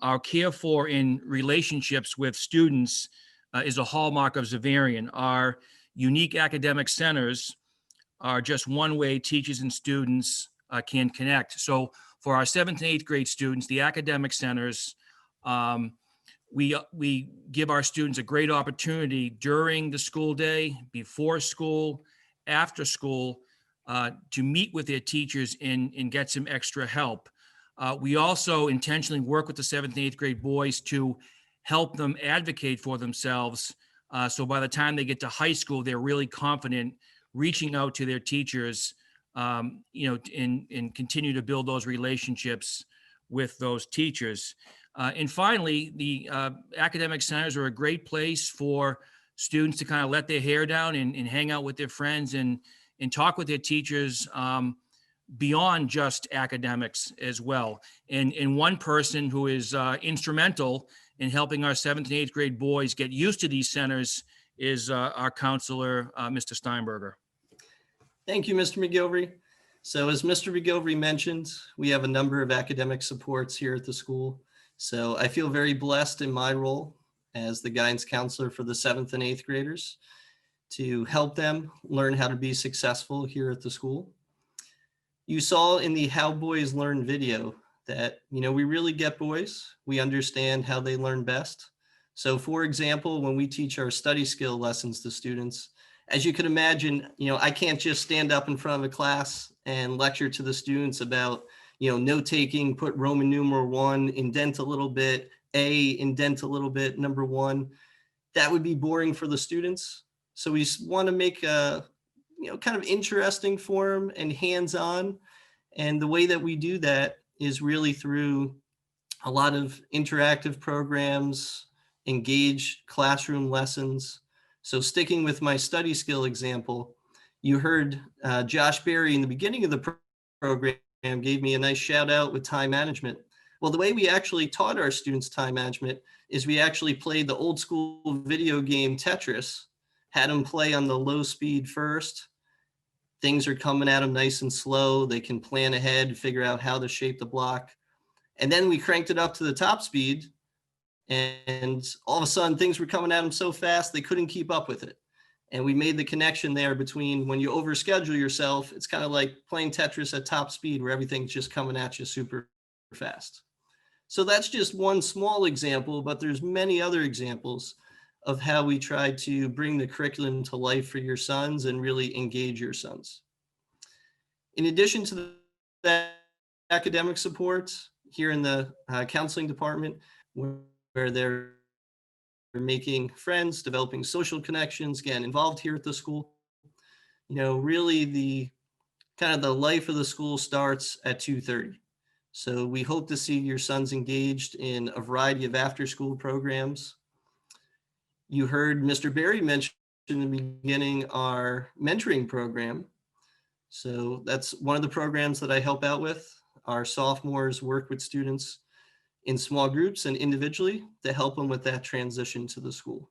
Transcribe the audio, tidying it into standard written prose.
Our care for in relationships with students is a hallmark of Xaverian. Our unique academic centers are just one way teachers and students can connect. So for our 7th and 8th grade students, the academic centers, we give our students a great opportunity during the school day, before school, after school, to meet with their teachers and get some extra help. We also intentionally work with the 7th and 8th grade boys to help them advocate for themselves. So by the time they get to high school, they're really confident reaching out to their teachers, and continue to build those relationships with those teachers. And finally, the academic centers are a great place for students to kind of let their hair down and hang out with their friends and talk with their teachers beyond just academics as well. And one person who is instrumental in helping our 7th and 8th grade boys get used to these centers is our counselor, Mr. Steinbergher. Thank you, Mr. McGilvray. So as Mr. McGilvray mentioned, we have a number of academic supports here at the school. So I feel very blessed in my role as the guidance counselor for the 7th and 8th graders to help them learn how to be successful here at the school. You saw in the How Boys Learn video that, we really get boys. We understand how they learn best. So for example, when we teach our study skill lessons to students, as you can imagine, I can't just stand up in front of a class and lecture to the students about, note taking, put Roman numeral 1, indent a little bit, indent a little bit, number 1. That would be boring for the students. So we want to make a, kind of interesting for them and hands-on. And the way that we do that is really through a lot of interactive programs, engaged classroom lessons. So sticking with my study skill example, you heard Josh Berry in the beginning of the program gave me a nice shout out with time management. Well, the way we actually taught our students time management is we actually played the old school video game Tetris, had them play on the low speed first. Things are coming at them nice and slow. They can plan ahead, figure out how to shape the block. And then we cranked it up to the top speed. And all of a sudden things were coming at them so fast, they couldn't keep up with it. And we made the connection there between when you overschedule yourself, it's kind of like playing Tetris at top speed where everything's just coming at you super fast. So that's just one small example, but there's many other examples of how we try to bring the curriculum to life for your sons and really engage your sons. In addition to that academic support here in the counseling department, where they're making friends, developing social connections, getting involved here at the school, really the kind of the life of the school starts at 2:30. So we hope to see your sons engaged in a variety of after-school programs. You heard Mr. Berry mention in the beginning our mentoring program. So that's one of the programs that I help out with. Our sophomores work with students in small groups and individually to help them with that transition to the school.